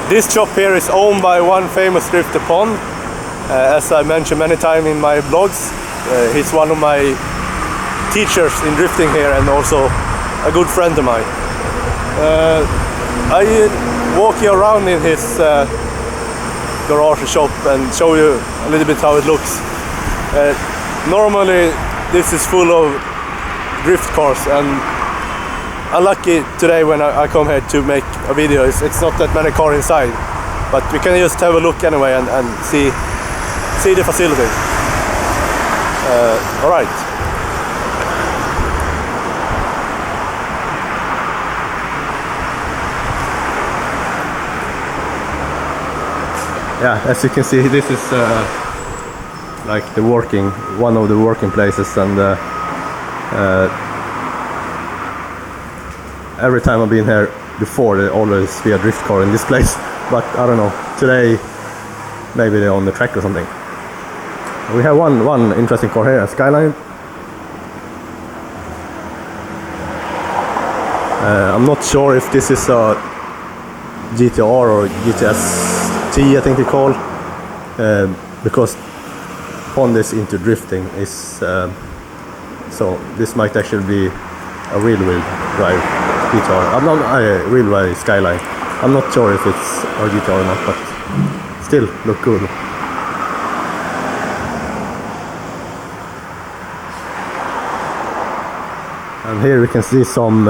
This shop here is owned by one famous drifter, Chun. As I mentioned many times in my blogs, he's one of my teachers in drifting here and also a good friend of mine. I walk you around in his garage shop and show you a little bit how it looks. Normally this is full of drift cars, and unlucky today when I come here to make a video, it's not that many cars inside, but we can just have a look anyway and see the facility. Alright. Yeah, as you can see, this is like one of the working places, and every time I've been here before, there always be a drift car in this place, but I don't know, today maybe they're on the track or something. We have one interesting car here, a Skyline. I'm not sure if this is a GTR or GTS-T, I think they call, because Honda is into drifting, so this might actually be a rear-wheel drive GTR. I'm not a real drive Skyline. I'm not sure if it's a GTR or not, but still look good. And here we can see some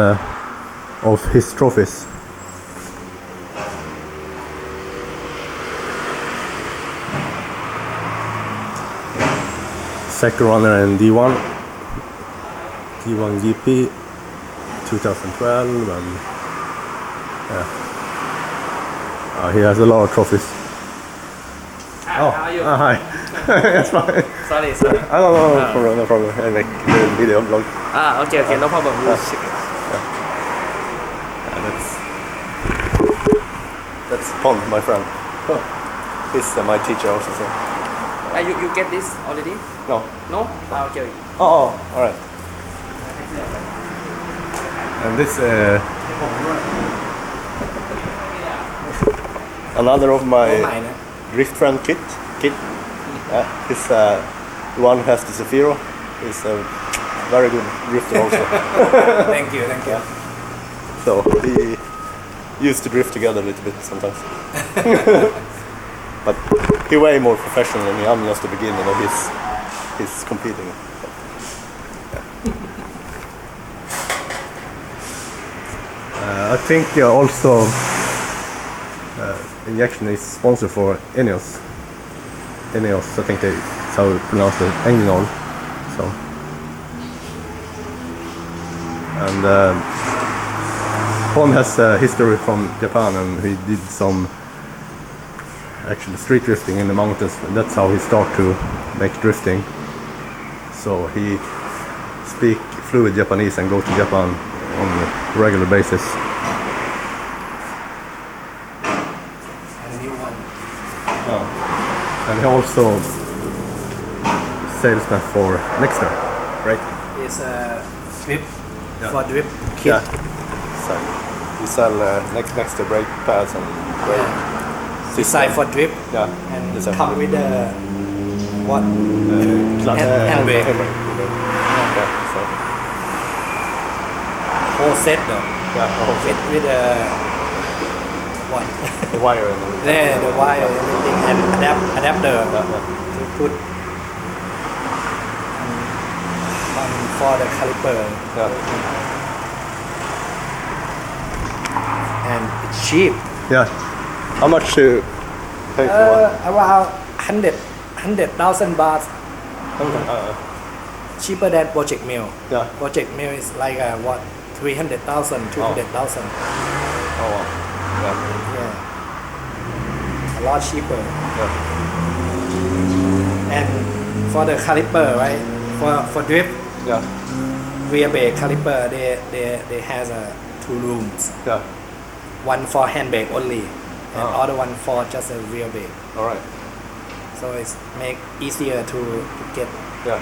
of his trophies. Second runner in D1 GP 2012, and he has a lot of trophies. How are you? Hi. That's fine. Sorry. No problem. I make the video blog. Okay, no problem. That's Pond, my friend. He's my teacher also. So. You get this already? No. No? Okay. Oh, alright. And this another of my drift friend Kit. He's one who has the Zafiro. He's a very good drifter also. Thank you. Yeah. So he used to drift together a little bit sometimes. But he's way more professional than me. I'm just the beginner, and he's competing. I think also injection is sponsored for Eneos. I think that's how you pronounce the engine oil. So, and Pon has a history from Japan, and he did some actually street drifting in the mountains. That's how he started to make drifting. So he speak fluent Japanese and go to Japan on a regular basis. And he also salesman for Nexzter, right? It's a drip for drip kit. Yeah. So we sell Nexzter brake pads and brake. Design for drip. Yeah. And come with a what? Handbrake. Yeah, so. Whole set though. Yeah. Whole set. With a what? The wire and there, the wire, everything, and adapter to put for the caliper. Yeah. And it's cheap. Yeah. How much to pay for one? About 100,000 baht. Cheaper than Project Mill. Yeah. Project Mill is like what? 300,000, 200,000. Oh wow. Yeah. A lot cheaper. Yeah. And for the caliper, right? For drift, Yeah. rear brake caliper, they has two rooms. Yeah. One for handbrake only, and other one for just a rear brake. All right. So it's make easier to get. Yeah.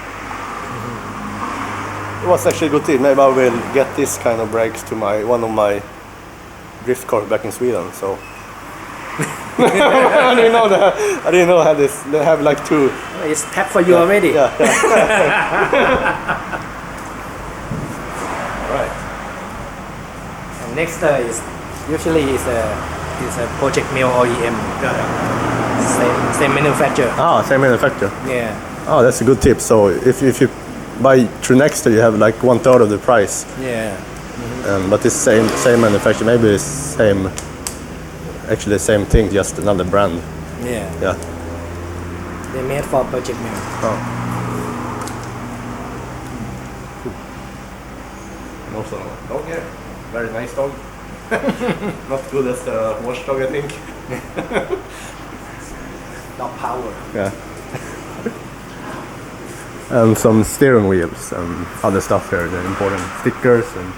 It was actually a good deal. Maybe I will get this kind of brakes to one of my drift cars back in Sweden. So I didn't know that. I didn't know how this. They have like two. It's packed for you already. Yeah. Right. And Nexzter is usually is a project mill OEM. Same manufacturer. Ah, same manufacturer. Yeah. Oh, that's a good tip. So if you buy through Nexzter, you have like 1/3 of the price. Yeah. But it's same manufacturer. Maybe it's same. Actually, same thing, just another brand. Yeah. Yeah. They made for project mill. Oh. And also dog here. Very nice dog. Not good as the watchdog, I think. Dog power. Yeah. And some steering wheels and other stuff here, the important stickers and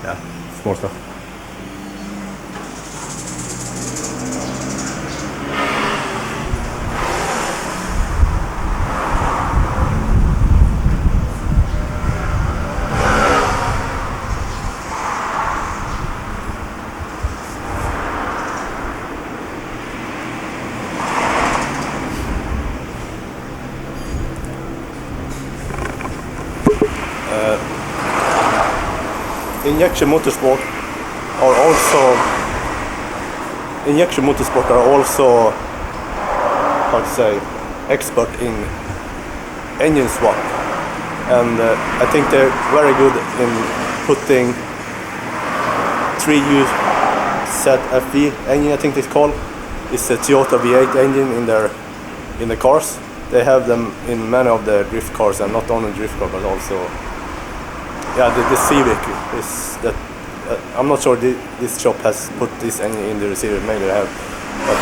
yeah, small stuff. Injection Motorsport are also how to say expert in engine swap, and I think they're very good in putting 3U ZFE engine, I think it's called. It's a Toyota V8 engine in the cars. They have them in many of the drift cars, and not only drift cars but also the Civic is that. I'm not sure this shop has put this engine in the receiver. Maybe they have, but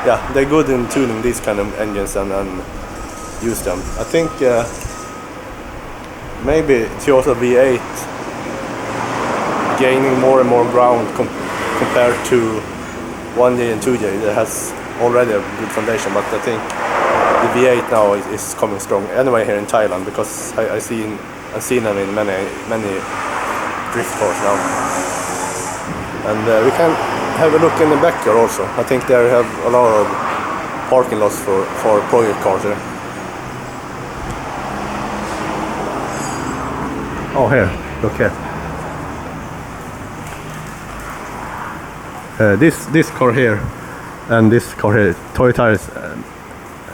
yeah, they're good in tuning these kind of engines and use them. I think maybe Toyota V8 gaining more and more ground compared to 1J and 2J that has already a good foundation, but I think the V8 now is coming strong anyway here in Thailand, because I've seen them in many drift cars now. And we can have a look in the back here also. I think they have a lot of parking lots for project cars here. Oh, here, look here. This car here and this car here, Toy Tires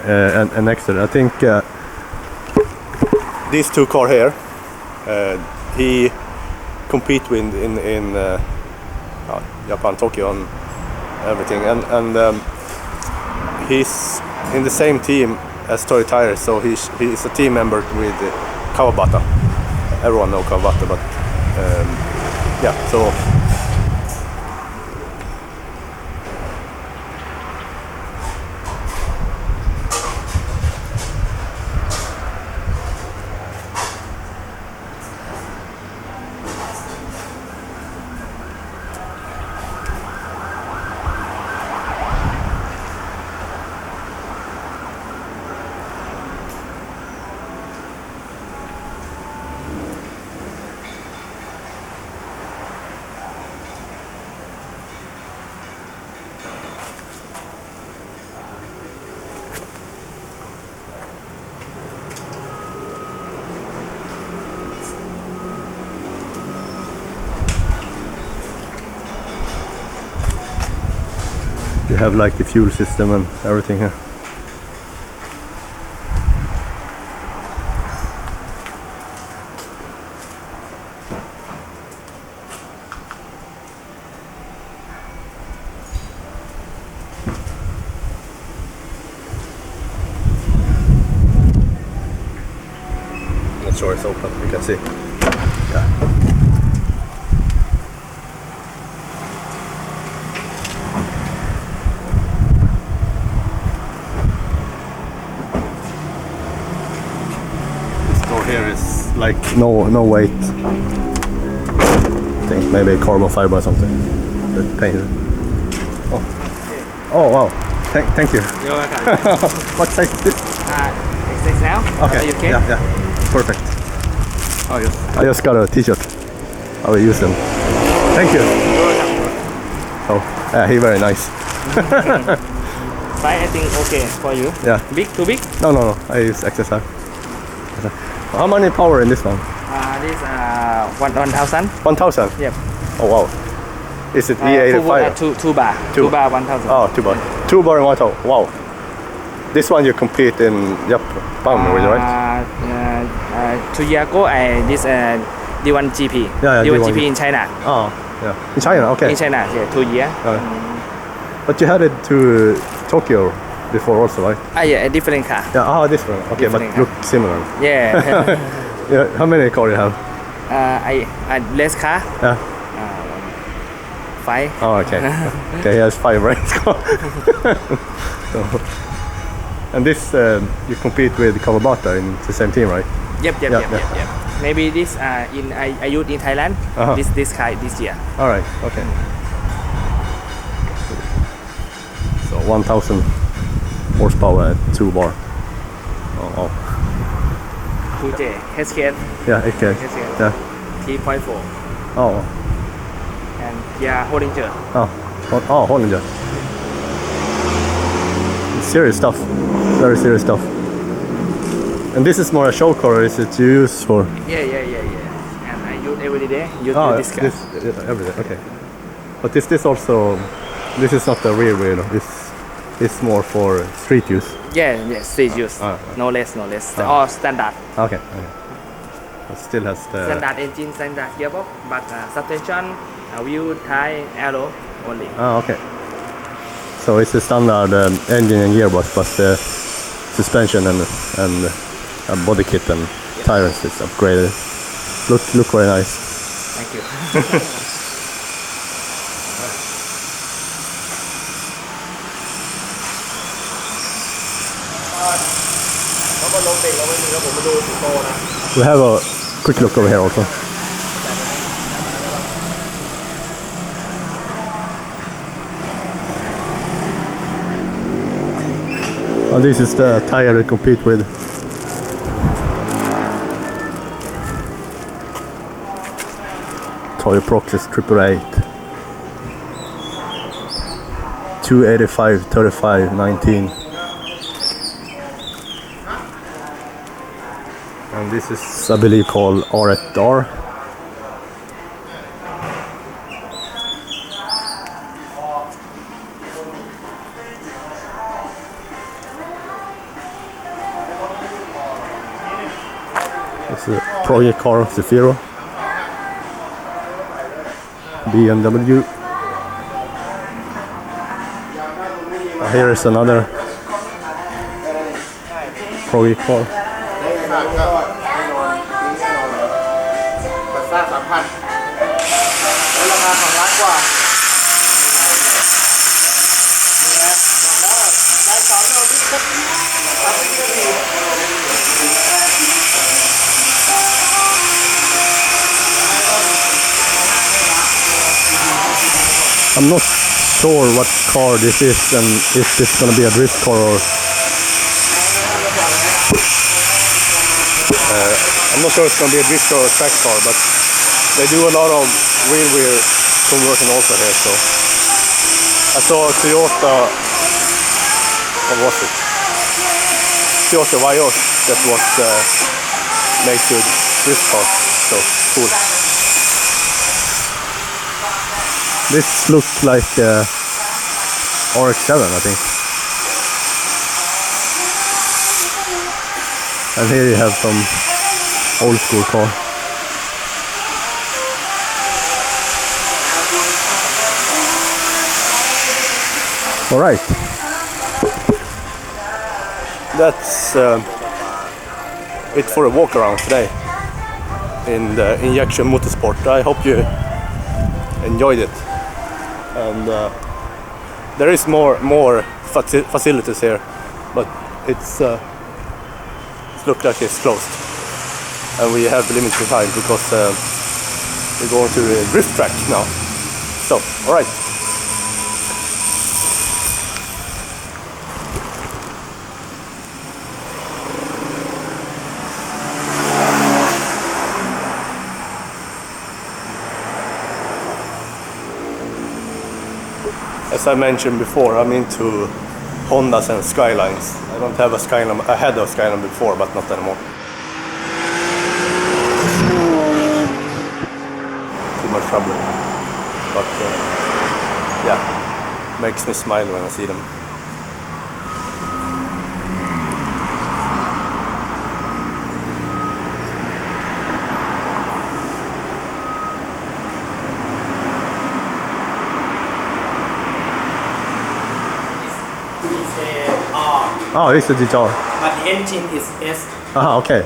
and Nexzter. I think these two cars here, he compete with in Japan, Tokyo, and everything, and he's in the same team as Toy Tires, so he's a team member with Kawabata. Everyone knows Kawabata, but yeah, so you have like the fuel system and everything here. Not sure it's open, you can see. Yeah. Here is It's like no weight. I think maybe carbon fiber or something. The paint. Oh wow. Thank you. You're welcome. What size is this? X6 now? Okay. Are you okay? Yeah. Perfect. Oh yes. I just got a t-shirt. I will use them. Thank you. You're welcome. Oh, yeah, he's very nice. Size I think okay for you. Yeah. Big? Too big? No. I use XSR. How many power in this one? This 1,000. 1,000? Yep. Oh wow. Is it E85? Two bar. Two. 2 bar 1,000. Oh, 2 bar. 2 bar and 1,000. Wow. This one you compete in Japan with, right? 2 years ago I this D1 GP. Yeah, D1 D1 GP in China. Oh, yeah. In China, okay. In China, yeah, 2 years. But you had it to Tokyo before also, right? Yeah, a different car. Yeah, this one. Okay, Different but look similar. Yeah. Yeah. How many cars you have? I less car. Yeah. 5. Oh, okay. Okay, he has 5 race cars. So, and this, you compete with Kawabata in the same team, right? Yep. Maybe this I use in Thailand. This car this year. All right. Okay. So 1,000 horsepower at 2 bar. Oh. 2J HK. Yeah, okay. Yeah. 3.4 Oh. and yeah, Hollinger. Hollinger. Serious stuff. Very serious stuff. And this is more a show car, or is it used for? Yeah. And I use every day. Use this car. Every day. Okay. But is this also? This is not the rear wheel. This is more for street use. Yeah, street use. No less. All standard. Okay. It still has the Standard engine, standard gearbox, but suspension, wheel, tire, arrow only. Okay. So it's a standard engine and gearbox, but the suspension and body kit and tires is upgraded. Look very nice. Thank you. We have a quick look over here also. Oh, this is the tire we compete with. Toyo Proxys 888. 285, 35, 19. And this is, I believe, called R8R. It's a project car, Zafiro. BMW. Here is another project car. I'm not sure what car this is and if this is going to be a drift car or... I'm not sure it's going to be a drift car or a track car, but they do a lot of rear conversion also here, so... I saw a Toyota... What was it? Toyota Vios that was made to drift car, so cool. This looks like RX-7, I think. And here you have some old school car. All right. That's it for a walk around today in the Injection Motorsport. I hope you enjoyed it. And there is more facilities here, but it looks like it's closed. and we have limited time because we're going to the drift track now. So, alright. As I mentioned before, I'm into Hondas and Skylines. I don't have a Skyline. I had a Skyline before, but not anymore. Too much trouble. But yeah, makes me smile when I see them. Oh, it's a digital. But the engine is S. Ah, okay.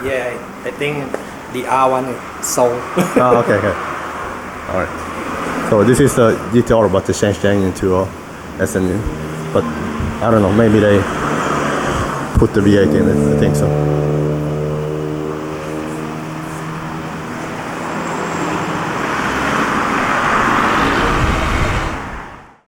Yeah, I think the R1 is sold. Ah, okay. Alright. So this is the GTR, but they changed the engine to S engine. But I don't know, maybe they put the V8 in it, I think so.